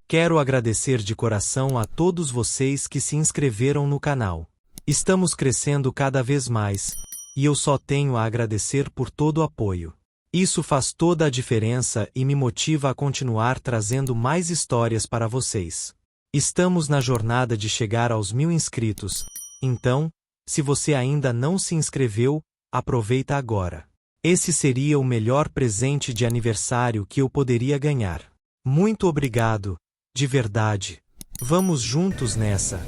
Quero agradecer de coração a todos vocês que se inscreveram no canal. Estamos crescendo cada vez mais, e eu só tenho a agradecer por todo o apoio. Isso faz toda a diferença e me motiva a continuar trazendo mais histórias para vocês. Estamos na jornada de chegar aos 1000 inscritos, então, se você ainda não se inscreveu, aproveita agora. Esse seria o melhor presente de aniversário que eu poderia ganhar. Muito obrigado, de verdade. Vamos juntos nessa.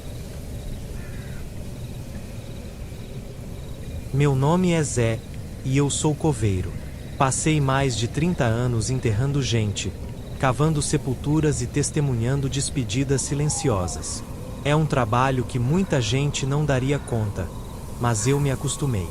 Meu nome é Zé, e eu sou coveiro. Passei mais de 30 anos enterrando gente, cavando sepulturas e testemunhando despedidas silenciosas. É um trabalho que muita gente não daria conta, mas eu me acostumei.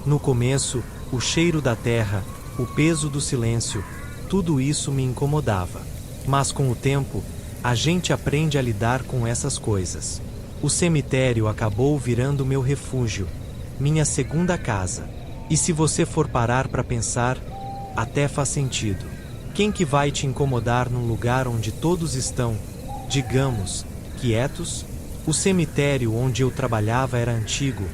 No começo, o cheiro da terra, o peso do silêncio, tudo isso me incomodava. Mas com o tempo, a gente aprende a lidar com essas coisas. O cemitério acabou virando meu refúgio, minha segunda casa. E se você for parar para pensar, até faz sentido. Quem que vai te incomodar num lugar onde todos estão, digamos, quietos? O cemitério onde eu trabalhava era antigo,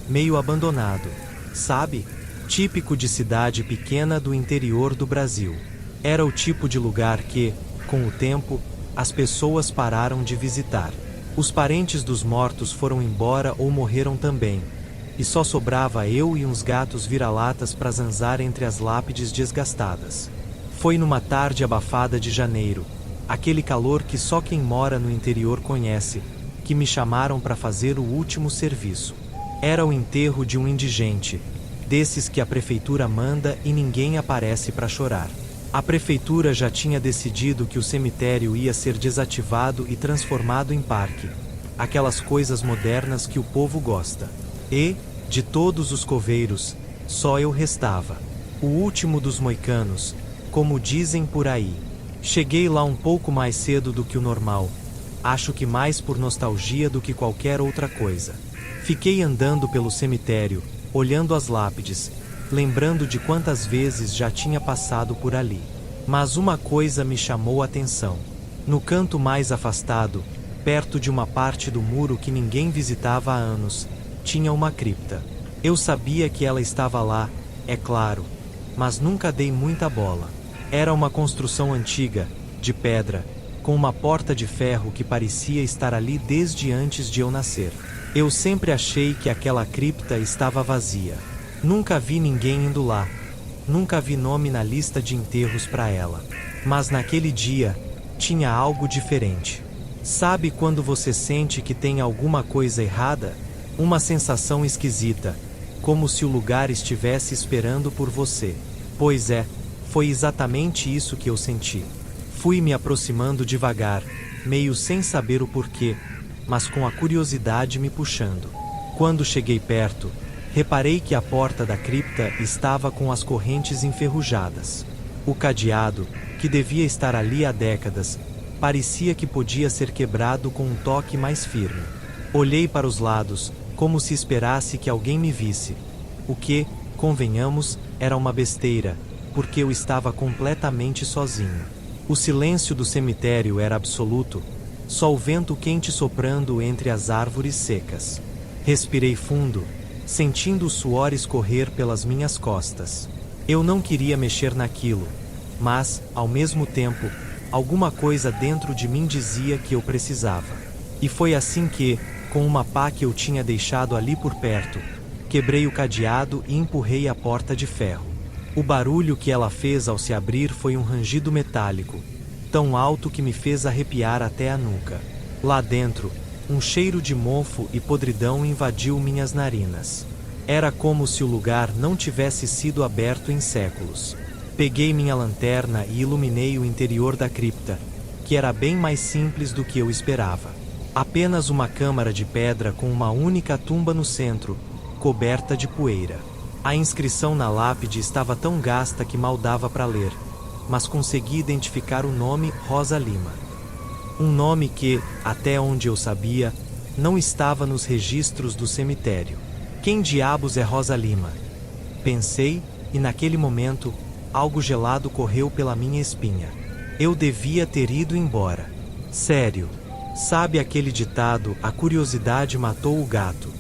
meio abandonado, sabe? Típico de cidade pequena do interior do Brasil. Era o tipo de lugar que, com o tempo, as pessoas pararam de visitar. Os parentes dos mortos foram embora ou morreram também, e só sobrava eu e uns gatos vira-latas para zanzar entre as lápides desgastadas. Foi numa tarde abafada de janeiro, aquele calor que só quem mora no interior conhece, que me chamaram para fazer o último serviço. Era o enterro de um indigente, desses que a prefeitura manda e ninguém aparece para chorar. A prefeitura já tinha decidido que o cemitério ia ser desativado e transformado em parque, aquelas coisas modernas que o povo gosta. E, de todos os coveiros, só eu restava, o último dos moicanos, como dizem por aí. Cheguei lá um pouco mais cedo do que o normal, acho que mais por nostalgia do que qualquer outra coisa. Fiquei andando pelo cemitério, olhando as lápides, lembrando de quantas vezes já tinha passado por ali. Mas uma coisa me chamou a atenção. No canto mais afastado, perto de uma parte do muro que ninguém visitava há anos, tinha uma cripta. Eu sabia que ela estava lá, é claro, mas nunca dei muita bola. Era uma construção antiga, de pedra, com uma porta de ferro que parecia estar ali desde antes de eu nascer. Eu sempre achei que aquela cripta estava vazia. Nunca vi ninguém indo lá. Nunca vi nome na lista de enterros para ela. Mas naquele dia, tinha algo diferente. Sabe quando você sente que tem alguma coisa errada? Uma sensação esquisita, como se o lugar estivesse esperando por você. Pois é, foi exatamente isso que eu senti. Fui me aproximando devagar, meio sem saber o porquê, mas com a curiosidade me puxando. Quando cheguei perto, reparei que a porta da cripta estava com as correntes enferrujadas. O cadeado, que devia estar ali há décadas, parecia que podia ser quebrado com um toque mais firme. Olhei para os lados, como se esperasse que alguém me visse. O que, convenhamos, era uma besteira, porque eu estava completamente sozinho. O silêncio do cemitério era absoluto, só o vento quente soprando entre as árvores secas. Respirei fundo, sentindo o suor escorrer pelas minhas costas. Eu não queria mexer naquilo, mas, ao mesmo tempo, alguma coisa dentro de mim dizia que eu precisava. E foi assim que, com uma pá que eu tinha deixado ali por perto, quebrei o cadeado e empurrei a porta de ferro. O barulho que ela fez ao se abrir foi um rangido metálico, tão alto que me fez arrepiar até a nuca. Lá dentro, um cheiro de mofo e podridão invadiu minhas narinas. Era como se o lugar não tivesse sido aberto em séculos. Peguei minha lanterna e iluminei o interior da cripta, que era bem mais simples do que eu esperava. Apenas uma câmara de pedra com uma única tumba no centro, coberta de poeira. A inscrição na lápide estava tão gasta que mal dava para ler, mas consegui identificar o nome Rosa Lima. Um nome que, até onde eu sabia, não estava nos registros do cemitério. Quem diabos é Rosa Lima? Pensei, e naquele momento, algo gelado correu pela minha espinha. Eu devia ter ido embora. Sério. Sabe aquele ditado, a curiosidade matou o gato?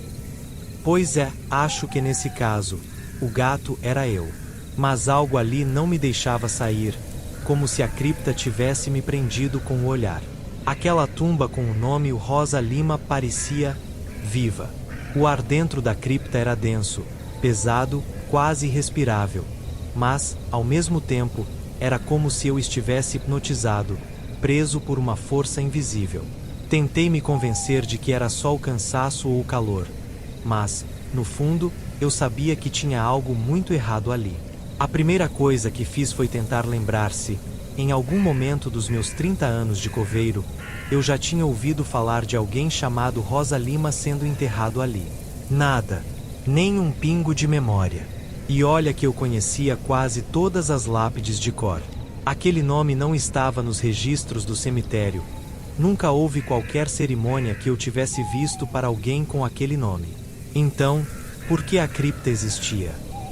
Pois é, acho que nesse caso, o gato era eu. Mas algo ali não me deixava sair, como se a cripta tivesse me prendido com o olhar. Aquela tumba com o nome Rosa Lima parecia viva. O ar dentro da cripta era denso, pesado, quase irrespirável. Mas, ao mesmo tempo, era como se eu estivesse hipnotizado, preso por uma força invisível. Tentei me convencer de que era só o cansaço ou o calor. Mas, no fundo, eu sabia que tinha algo muito errado ali. A primeira coisa que fiz foi tentar lembrar-se. Em algum momento dos meus 30 anos de coveiro, eu já tinha ouvido falar de alguém chamado Rosa Lima sendo enterrado ali. Nada, nem um pingo de memória. E olha que eu conhecia quase todas as lápides de cor. Aquele nome não estava nos registros do cemitério. Nunca houve qualquer cerimônia que eu tivesse visto para alguém com aquele nome. Então, por que a cripta existia?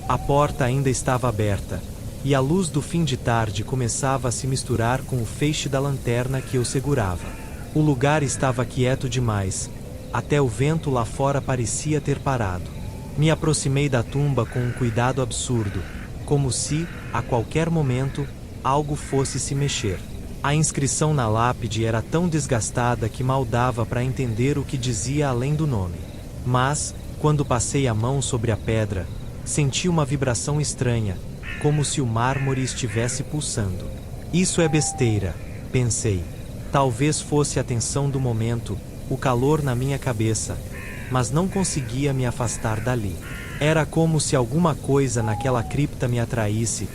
A porta ainda estava aberta, e a luz do fim de tarde começava a se misturar com o feixe da lanterna que eu segurava. O lugar estava quieto demais, até o vento lá fora parecia ter parado. Me aproximei da tumba com um cuidado absurdo, como se, a qualquer momento, algo fosse se mexer. A inscrição na lápide era tão desgastada que mal dava para entender o que dizia além do nome. Mas, quando passei a mão sobre a pedra, senti uma vibração estranha, como se o mármore estivesse pulsando. Isso é besteira, pensei. Talvez fosse a tensão do momento, o calor na minha cabeça, mas não conseguia me afastar dali. Era como se alguma coisa naquela cripta me atraísse,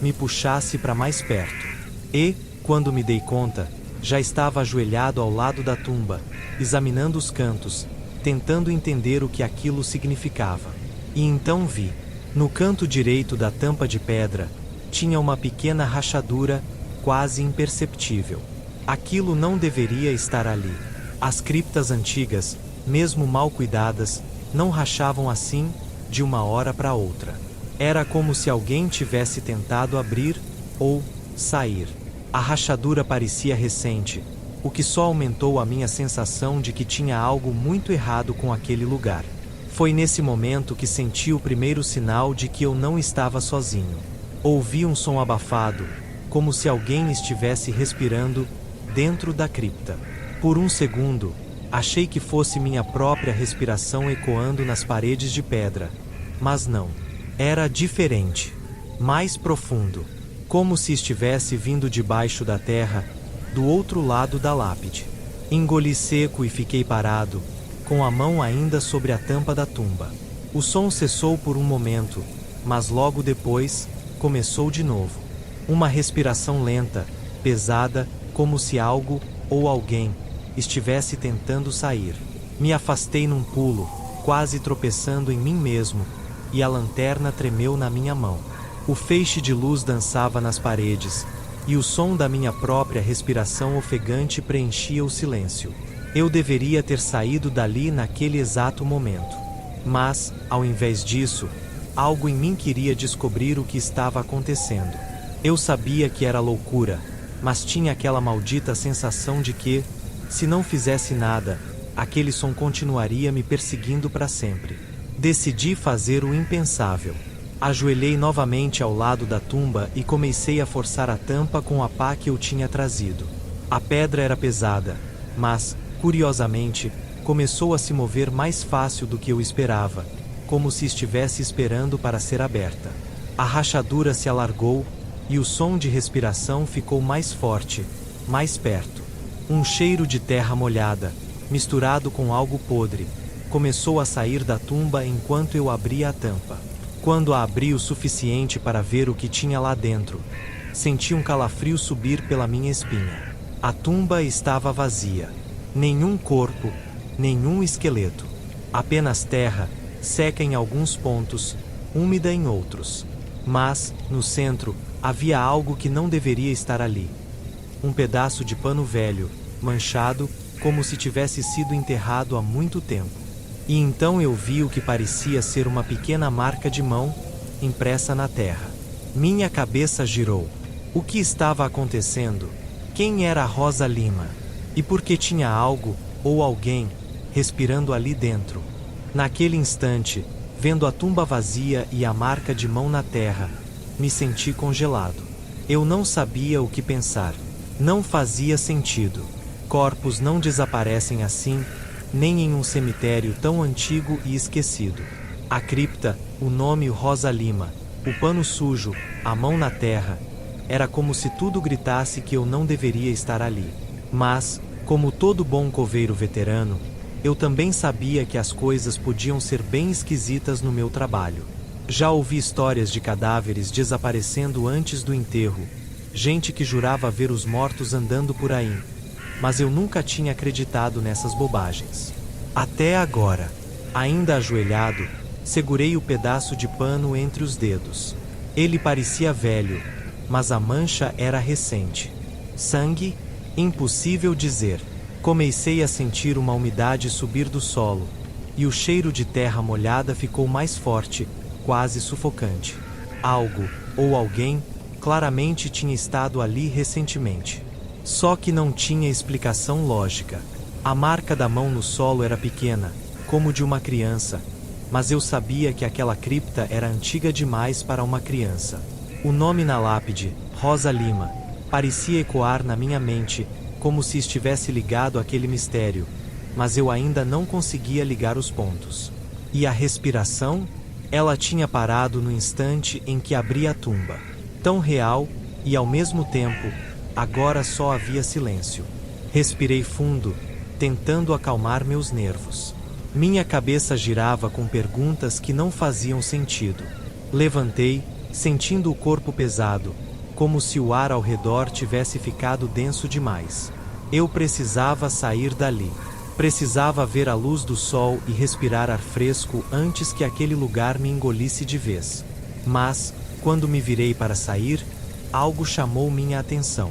me puxasse para mais perto. E, quando me dei conta, já estava ajoelhado ao lado da tumba, examinando os cantos, tentando entender o que aquilo significava. E então vi. No canto direito da tampa de pedra, tinha uma pequena rachadura, quase imperceptível. Aquilo não deveria estar ali. As criptas antigas, mesmo mal cuidadas, não rachavam assim, de uma hora para outra. Era como se alguém tivesse tentado abrir, ou sair. A rachadura parecia recente, o que só aumentou a minha sensação de que tinha algo muito errado com aquele lugar. Foi nesse momento que senti o primeiro sinal de que eu não estava sozinho. Ouvi um som abafado, como se alguém estivesse respirando dentro da cripta. Por um segundo, achei que fosse minha própria respiração ecoando nas paredes de pedra. Mas não. Era diferente. Mais profundo. Como se estivesse vindo debaixo da terra, do outro lado da lápide. Engoli seco e fiquei parado, com a mão ainda sobre a tampa da tumba. O som cessou por um momento, mas logo depois, começou de novo. Uma respiração lenta, pesada, como se algo, ou alguém, estivesse tentando sair. Me afastei num pulo, quase tropeçando em mim mesmo, e a lanterna tremeu na minha mão. O feixe de luz dançava nas paredes, e o som da minha própria respiração ofegante preenchia o silêncio. Eu deveria ter saído dali naquele exato momento. Mas, ao invés disso, algo em mim queria descobrir o que estava acontecendo. Eu sabia que era loucura, mas tinha aquela maldita sensação de que, se não fizesse nada, aquele som continuaria me perseguindo para sempre. Decidi fazer o impensável. Ajoelhei novamente ao lado da tumba e comecei a forçar a tampa com a pá que eu tinha trazido. A pedra era pesada, mas, curiosamente, começou a se mover mais fácil do que eu esperava, como se estivesse esperando para ser aberta. A rachadura se alargou, e o som de respiração ficou mais forte, mais perto. Um cheiro de terra molhada, misturado com algo podre, começou a sair da tumba enquanto eu abria a tampa. Quando a abri o suficiente para ver o que tinha lá dentro, senti um calafrio subir pela minha espinha. A tumba estava vazia. Nenhum corpo, nenhum esqueleto. Apenas terra, seca em alguns pontos, úmida em outros. Mas, no centro, havia algo que não deveria estar ali. Um pedaço de pano velho, manchado, como se tivesse sido enterrado há muito tempo. E então eu vi o que parecia ser uma pequena marca de mão, impressa na terra. Minha cabeça girou. O que estava acontecendo? Quem era Rosa Lima? E porque tinha algo, ou alguém, respirando ali dentro. Naquele instante, vendo a tumba vazia e a marca de mão na terra, me senti congelado. Eu não sabia o que pensar. Não fazia sentido. Corpos não desaparecem assim, nem em um cemitério tão antigo e esquecido. A cripta, o nome Rosa Lima, o pano sujo, a mão na terra. Era como se tudo gritasse que eu não deveria estar ali. Mas, como todo bom coveiro veterano, eu também sabia que as coisas podiam ser bem esquisitas no meu trabalho. Já ouvi histórias de cadáveres desaparecendo antes do enterro, gente que jurava ver os mortos andando por aí, mas eu nunca tinha acreditado nessas bobagens. Até agora, ainda ajoelhado, segurei o pedaço de pano entre os dedos. Ele parecia velho, mas a mancha era recente. Sangue? Impossível dizer. Comecei a sentir uma umidade subir do solo, e o cheiro de terra molhada ficou mais forte, quase sufocante. Algo, ou alguém, claramente tinha estado ali recentemente. Só que não tinha explicação lógica. A marca da mão no solo era pequena, como de uma criança, mas eu sabia que aquela cripta era antiga demais para uma criança. O nome na lápide, Rosa Lima, parecia ecoar na minha mente, como se estivesse ligado àquele mistério, mas eu ainda não conseguia ligar os pontos. E a respiração? Ela tinha parado no instante em que abri a tumba. Tão real, e ao mesmo tempo, agora só havia silêncio. Respirei fundo, tentando acalmar meus nervos. Minha cabeça girava com perguntas que não faziam sentido. Levantei, sentindo o corpo pesado, como se o ar ao redor tivesse ficado denso demais. Eu precisava sair dali. Precisava ver a luz do sol e respirar ar fresco antes que aquele lugar me engolisse de vez. Mas, quando me virei para sair, algo chamou minha atenção.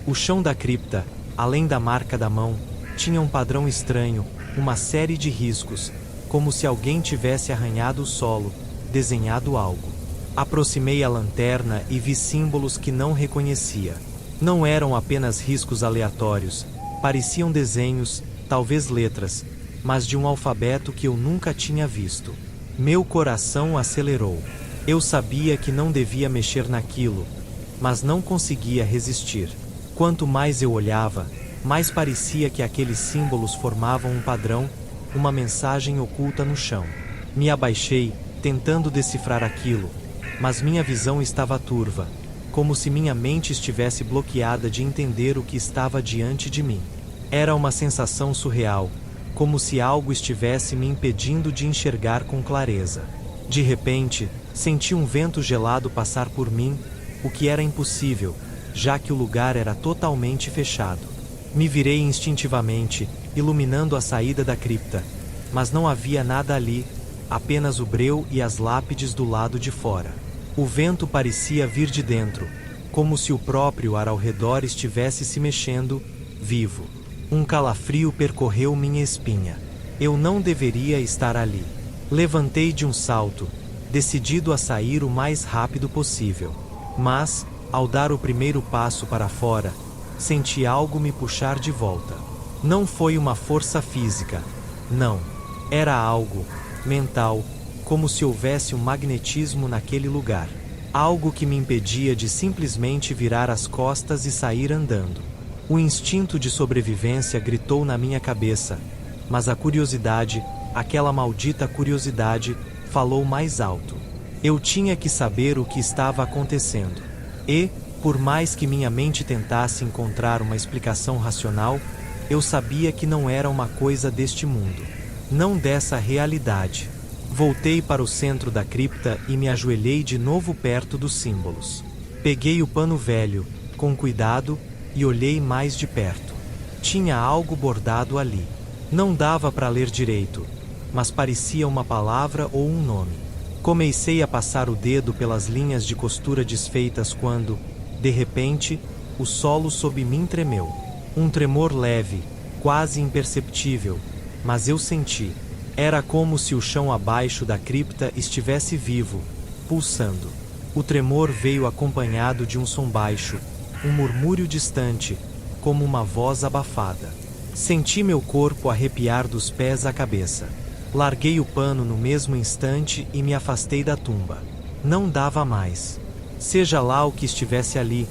O chão da cripta, além da marca da mão, tinha um padrão estranho, uma série de riscos, como se alguém tivesse arranhado o solo, desenhado algo. Aproximei a lanterna e vi símbolos que não reconhecia. Não eram apenas riscos aleatórios, pareciam desenhos, talvez letras, mas de um alfabeto que eu nunca tinha visto. Meu coração acelerou. Eu sabia que não devia mexer naquilo, mas não conseguia resistir. Quanto mais eu olhava, mais parecia que aqueles símbolos formavam um padrão, uma mensagem oculta no chão. Me abaixei, tentando decifrar aquilo, mas minha visão estava turva, como se minha mente estivesse bloqueada de entender o que estava diante de mim. Era uma sensação surreal, como se algo estivesse me impedindo de enxergar com clareza. De repente, senti um vento gelado passar por mim, o que era impossível, já que o lugar era totalmente fechado. Me virei instintivamente, iluminando a saída da cripta, mas não havia nada ali, apenas o breu e as lápides do lado de fora. O vento parecia vir de dentro, como se o próprio ar ao redor estivesse se mexendo, vivo. Um calafrio percorreu minha espinha. Eu não deveria estar ali. Levantei de um salto, decidido a sair o mais rápido possível. Mas, ao dar o primeiro passo para fora, senti algo me puxar de volta. Não foi uma força física. Não. Era algo mental, como se houvesse um magnetismo naquele lugar. Algo que me impedia de simplesmente virar as costas e sair andando. O instinto de sobrevivência gritou na minha cabeça, mas a curiosidade, aquela maldita curiosidade, falou mais alto. Eu tinha que saber o que estava acontecendo. E, por mais que minha mente tentasse encontrar uma explicação racional, eu sabia que não era uma coisa deste mundo. Não dessa realidade. Voltei para o centro da cripta e me ajoelhei de novo perto dos símbolos. Peguei o pano velho, com cuidado, e olhei mais de perto. Tinha algo bordado ali. Não dava para ler direito, mas parecia uma palavra ou um nome. Comecei a passar o dedo pelas linhas de costura desfeitas quando, de repente, o solo sob mim tremeu. Um tremor leve, quase imperceptível, mas eu senti. Era como se o chão abaixo da cripta estivesse vivo, pulsando. O tremor veio acompanhado de um som baixo, um murmúrio distante, como uma voz abafada. Senti meu corpo arrepiar dos pés à cabeça. Larguei o pano no mesmo instante e me afastei da tumba. Não dava mais. Seja lá o que estivesse ali,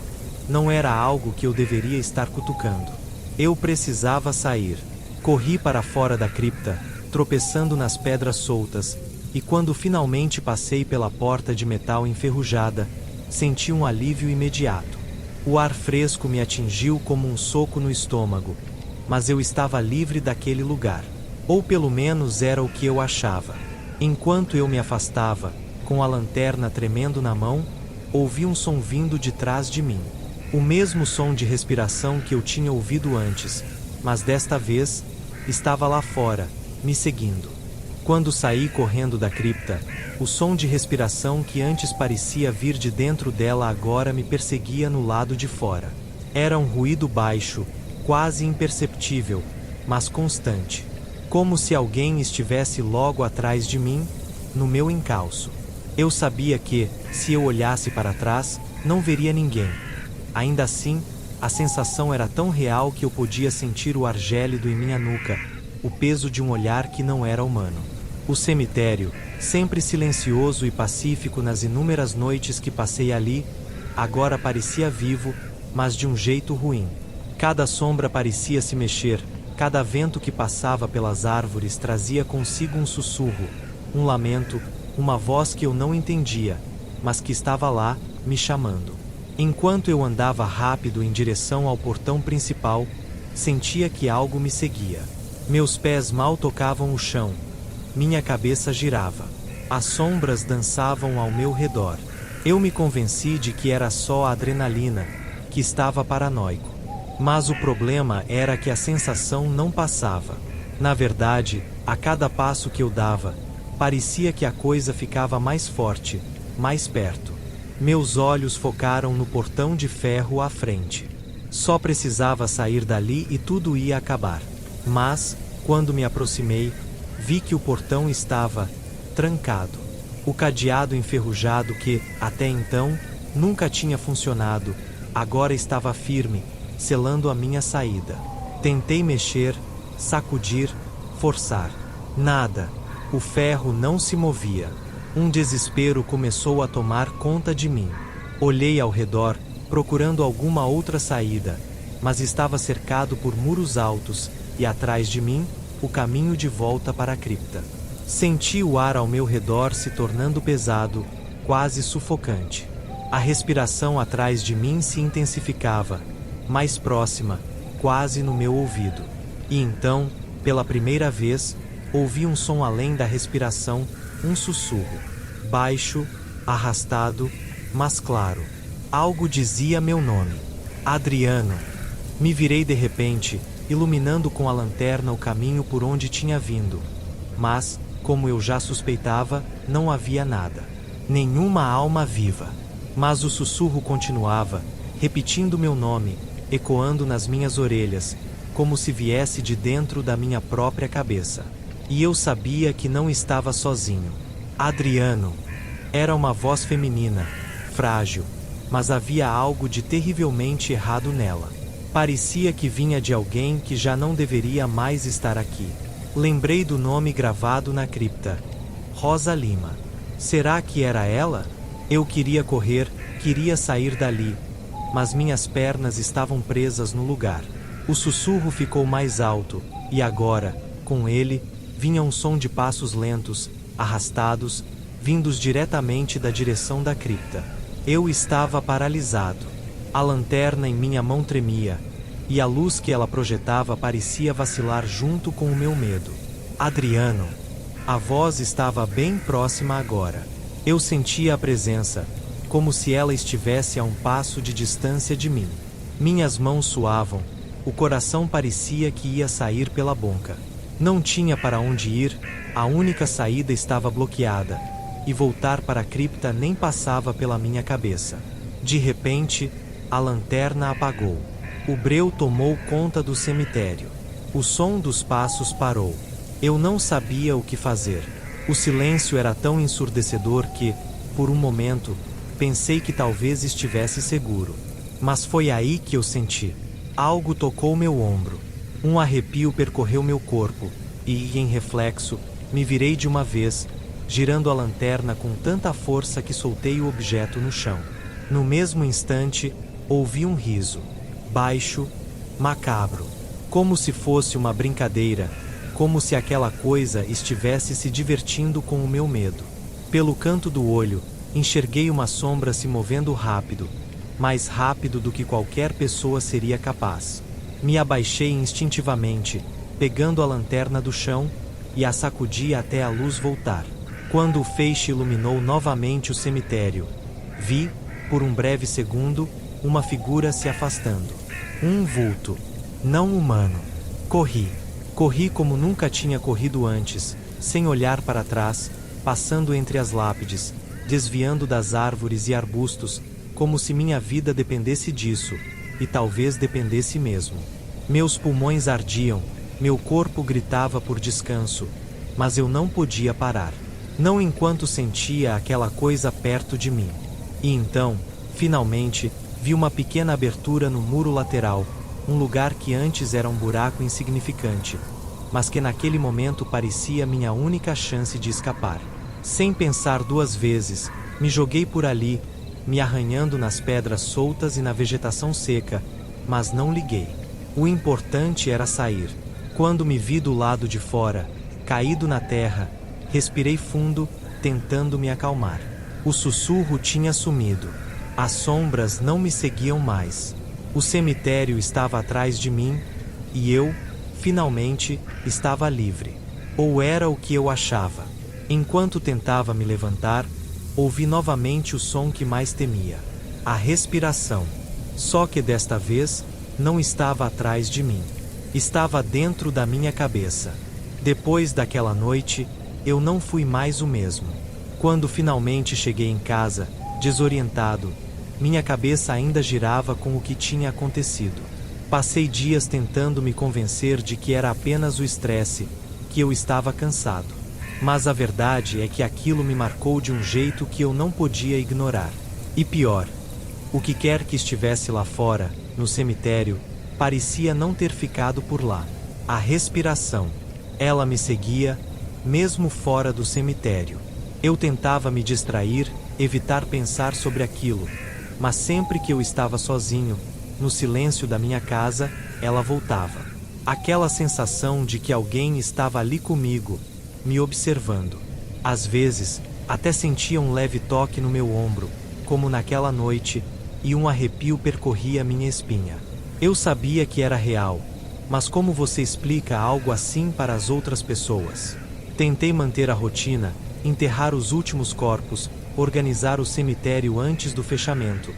não era algo que eu deveria estar cutucando. Eu precisava sair. Corri para fora da cripta, tropeçando nas pedras soltas, e quando finalmente passei pela porta de metal enferrujada, senti um alívio imediato. O ar fresco me atingiu como um soco no estômago, mas eu estava livre daquele lugar. Ou pelo menos era o que eu achava. Enquanto eu me afastava, com a lanterna tremendo na mão, ouvi um som vindo de trás de mim. O mesmo som de respiração que eu tinha ouvido antes, mas desta vez, estava lá fora, me seguindo. Quando saí correndo da cripta, o som de respiração que antes parecia vir de dentro dela agora me perseguia no lado de fora. Era um ruído baixo, quase imperceptível, mas constante. Como se alguém estivesse logo atrás de mim, no meu encalço. Eu sabia que, se eu olhasse para trás, não veria ninguém. Ainda assim, a sensação era tão real que eu podia sentir o ar gélido em minha nuca, o peso de um olhar que não era humano. O cemitério, sempre silencioso e pacífico nas inúmeras noites que passei ali, agora parecia vivo, mas de um jeito ruim. Cada sombra parecia se mexer, cada vento que passava pelas árvores trazia consigo um sussurro, um lamento, uma voz que eu não entendia, mas que estava lá, me chamando. Enquanto eu andava rápido em direção ao portão principal, sentia que algo me seguia. Meus pés mal tocavam o chão. Minha cabeça girava. As sombras dançavam ao meu redor. Eu me convenci de que era só a adrenalina, que estava paranoico. Mas o problema era que a sensação não passava. Na verdade, a cada passo que eu dava, parecia que a coisa ficava mais forte, mais perto. Meus olhos focaram no portão de ferro à frente. Só precisava sair dali e tudo ia acabar. Mas, quando me aproximei, vi que o portão estava trancado. O cadeado enferrujado que, até então, nunca tinha funcionado, agora estava firme, selando a minha saída. Tentei mexer, sacudir, forçar. Nada. O ferro não se movia. Um desespero começou a tomar conta de mim. Olhei ao redor, procurando alguma outra saída, mas estava cercado por muros altos e atrás de mim, o caminho de volta para a cripta. Senti o ar ao meu redor se tornando pesado, quase sufocante. A respiração atrás de mim se intensificava, mais próxima, quase no meu ouvido. E então, pela primeira vez, ouvi um som além da respiração, um sussurro. Baixo, arrastado, mas claro. Algo dizia meu nome. Adriano. Me virei de repente, iluminando com a lanterna o caminho por onde tinha vindo. Mas, como eu já suspeitava, não havia nada. Nenhuma alma viva. Mas o sussurro continuava, repetindo meu nome, ecoando nas minhas orelhas, como se viesse de dentro da minha própria cabeça. E eu sabia que não estava sozinho. Adriano. Era uma voz feminina, frágil, mas havia algo de terrivelmente errado nela. Parecia que vinha de alguém que já não deveria mais estar aqui. Lembrei do nome gravado na cripta. Rosa Lima. Será que era ela? Eu queria correr, queria sair dali, mas minhas pernas estavam presas no lugar. O sussurro ficou mais alto, e agora, com ele, vinha um som de passos lentos, arrastados, vindos diretamente da direção da cripta. Eu estava paralisado. A lanterna em minha mão tremia, e a luz que ela projetava parecia vacilar junto com o meu medo. Adriano. A voz estava bem próxima agora. Eu sentia a presença, como se ela estivesse a um passo de distância de mim. Minhas mãos suavam, o coração parecia que ia sair pela boca. Não tinha para onde ir, a única saída estava bloqueada, e voltar para a cripta nem passava pela minha cabeça. De repente, a lanterna apagou. O breu tomou conta do cemitério. O som dos passos parou. Eu não sabia o que fazer. O silêncio era tão ensurdecedor que, por um momento, pensei que talvez estivesse seguro. Mas foi aí que eu senti. Algo tocou meu ombro. Um arrepio percorreu meu corpo, e, em reflexo, me virei de uma vez, girando a lanterna com tanta força que soltei o objeto no chão. No mesmo instante, ouvi um riso, baixo, macabro, como se fosse uma brincadeira, como se aquela coisa estivesse se divertindo com o meu medo. Pelo canto do olho, enxerguei uma sombra se movendo rápido, mais rápido do que qualquer pessoa seria capaz. Me abaixei instintivamente, pegando a lanterna do chão, e a sacudi até a luz voltar. Quando o feixe iluminou novamente o cemitério, vi, por um breve segundo, uma figura se afastando. Um vulto, não humano. Corri. Corri como nunca tinha corrido antes, sem olhar para trás, passando entre as lápides, desviando das árvores e arbustos, como se minha vida dependesse disso, e talvez dependesse mesmo. Meus pulmões ardiam, meu corpo gritava por descanso, mas eu não podia parar. Não enquanto sentia aquela coisa perto de mim. E então, finalmente, vi uma pequena abertura no muro lateral, um lugar que antes era um buraco insignificante, mas que naquele momento parecia minha única chance de escapar. Sem pensar duas vezes, me joguei por ali, me arranhando nas pedras soltas e na vegetação seca, mas não liguei. O importante era sair. Quando me vi do lado de fora, caído na terra, respirei fundo, tentando me acalmar. O sussurro tinha sumido. As sombras não me seguiam mais. O cemitério estava atrás de mim, e eu, finalmente, estava livre. Ou era o que eu achava. Enquanto tentava me levantar, ouvi novamente o som que mais temia. A respiração. Só que desta vez, não estava atrás de mim. Estava dentro da minha cabeça. Depois daquela noite, eu não fui mais o mesmo. Quando finalmente cheguei em casa, desorientado, minha cabeça ainda girava com o que tinha acontecido. Passei dias tentando me convencer de que era apenas o estresse, que eu estava cansado. Mas a verdade é que aquilo me marcou de um jeito que eu não podia ignorar. E pior, o que quer que estivesse lá fora, no cemitério, parecia não ter ficado por lá. A respiração. Ela me seguia, mesmo fora do cemitério. Eu tentava me distrair, evitar pensar sobre aquilo, mas sempre que eu estava sozinho, no silêncio da minha casa, ela voltava. Aquela sensação de que alguém estava ali comigo, me observando. Às vezes, até sentia um leve toque no meu ombro, como naquela noite, e um arrepio percorria minha espinha. Eu sabia que era real, mas como você explica algo assim para as outras pessoas? Tentei manter a rotina, enterrar os últimos corpos, organizar o cemitério antes do fechamento.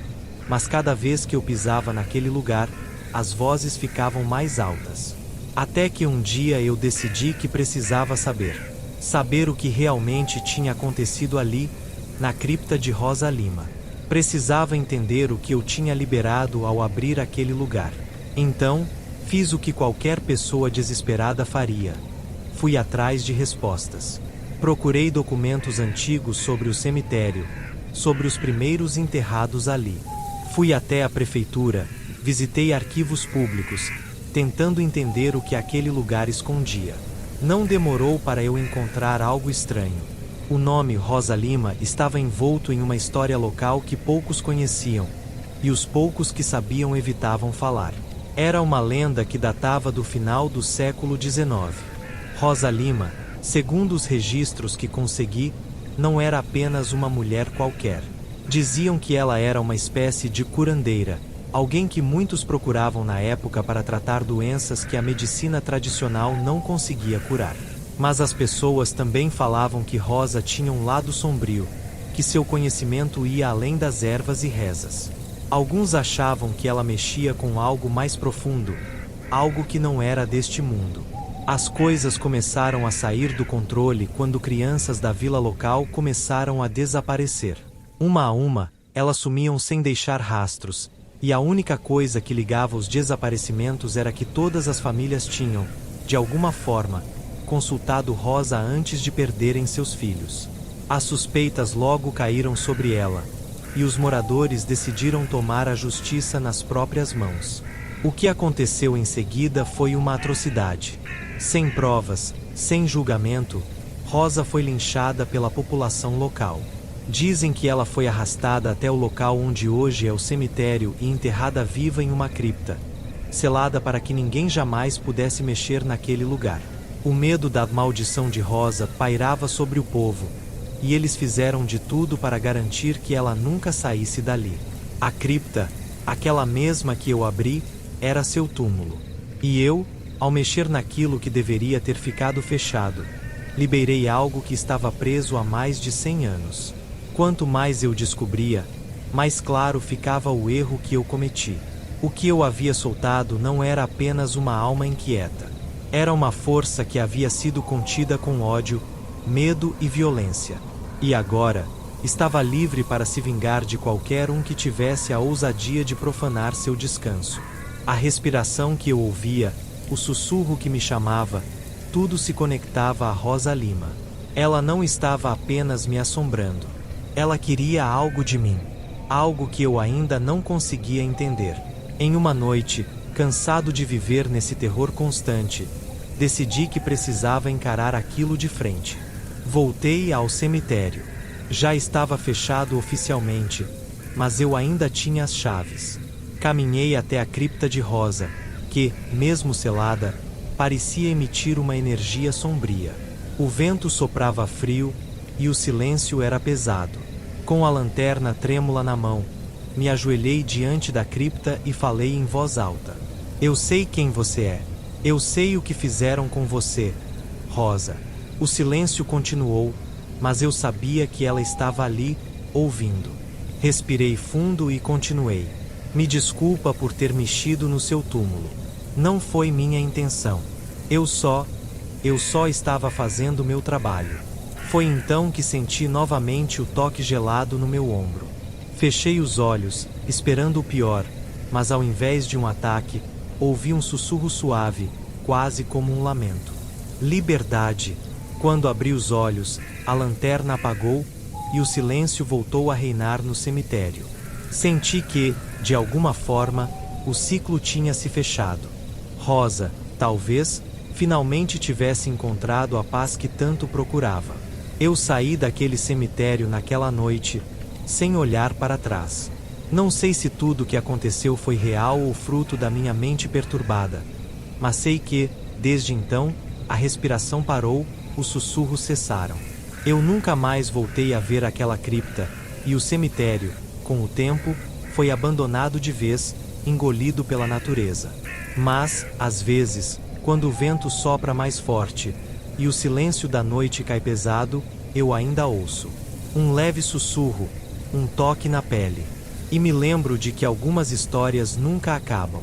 Mas cada vez que eu pisava naquele lugar, as vozes ficavam mais altas. Até que um dia eu decidi que precisava saber. Saber o que realmente tinha acontecido ali, na cripta de Rosa Lima. Precisava entender o que eu tinha liberado ao abrir aquele lugar. Então, fiz o que qualquer pessoa desesperada faria. Fui atrás de respostas. Procurei documentos antigos sobre o cemitério, sobre os primeiros enterrados ali. Fui até a prefeitura, visitei arquivos públicos, tentando entender o que aquele lugar escondia. Não demorou para eu encontrar algo estranho. O nome Rosa Lima estava envolto em uma história local que poucos conheciam, e os poucos que sabiam evitavam falar. Era uma lenda que datava do final do século XIX. Rosa Lima, segundo os registros que consegui, não era apenas uma mulher qualquer. Diziam que ela era uma espécie de curandeira, alguém que muitos procuravam na época para tratar doenças que a medicina tradicional não conseguia curar. Mas as pessoas também falavam que Rosa tinha um lado sombrio, que seu conhecimento ia além das ervas e rezas. Alguns achavam que ela mexia com algo mais profundo, algo que não era deste mundo. As coisas começaram a sair do controle quando crianças da vila local começaram a desaparecer. Uma a uma, elas sumiam sem deixar rastros, e a única coisa que ligava os desaparecimentos era que todas as famílias tinham, de alguma forma, consultado Rosa antes de perderem seus filhos. As suspeitas logo caíram sobre ela, e os moradores decidiram tomar a justiça nas próprias mãos. O que aconteceu em seguida foi uma atrocidade. Sem provas, sem julgamento, Rosa foi linchada pela população local. Dizem que ela foi arrastada até o local onde hoje é o cemitério e enterrada viva em uma cripta, selada para que ninguém jamais pudesse mexer naquele lugar. O medo da maldição de Rosa pairava sobre o povo, e eles fizeram de tudo para garantir que ela nunca saísse dali. A cripta, aquela mesma que eu abri, era seu túmulo. E eu, ao mexer naquilo que deveria ter ficado fechado, liberei algo que estava preso há mais de 100 anos. Quanto mais eu descobria, mais claro ficava o erro que eu cometi. O que eu havia soltado não era apenas uma alma inquieta. Era uma força que havia sido contida com ódio, medo e violência. E agora, estava livre para se vingar de qualquer um que tivesse a ousadia de profanar seu descanso. A respiração que eu ouvia, o sussurro que me chamava, tudo se conectava a Rosa Lima. Ela não estava apenas me assombrando. Ela queria algo de mim, algo que eu ainda não conseguia entender. Em uma noite, cansado de viver nesse terror constante, decidi que precisava encarar aquilo de frente. Voltei ao cemitério. Já estava fechado oficialmente, mas eu ainda tinha as chaves. Caminhei até a cripta de Rosa, que, mesmo selada, parecia emitir uma energia sombria. O vento soprava frio e o silêncio era pesado. Com a lanterna trêmula na mão, me ajoelhei diante da cripta e falei em voz alta. Eu sei quem você é. Eu sei o que fizeram com você, Rosa. O silêncio continuou, mas eu sabia que ela estava ali, ouvindo. Respirei fundo e continuei. Me desculpa por ter mexido no seu túmulo. Não foi minha intenção. Eu só estava fazendo meu trabalho. Foi então que senti novamente o toque gelado no meu ombro. Fechei os olhos, esperando o pior, mas ao invés de um ataque, ouvi um sussurro suave, quase como um lamento. Liberdade. Quando abri os olhos, a lanterna apagou e o silêncio voltou a reinar no cemitério. Senti que, de alguma forma, o ciclo tinha se fechado. Rosa, talvez, finalmente tivesse encontrado a paz que tanto procurava. Eu saí daquele cemitério naquela noite, sem olhar para trás. Não sei se tudo o que aconteceu foi real ou fruto da minha mente perturbada, mas sei que, desde então, a respiração parou, os sussurros cessaram. Eu nunca mais voltei a ver aquela cripta, e o cemitério, com o tempo, foi abandonado de vez, engolido pela natureza. Mas, às vezes, quando o vento sopra mais forte e o silêncio da noite cai pesado, eu ainda ouço um leve sussurro, um toque na pele, e me lembro de que algumas histórias nunca acabam.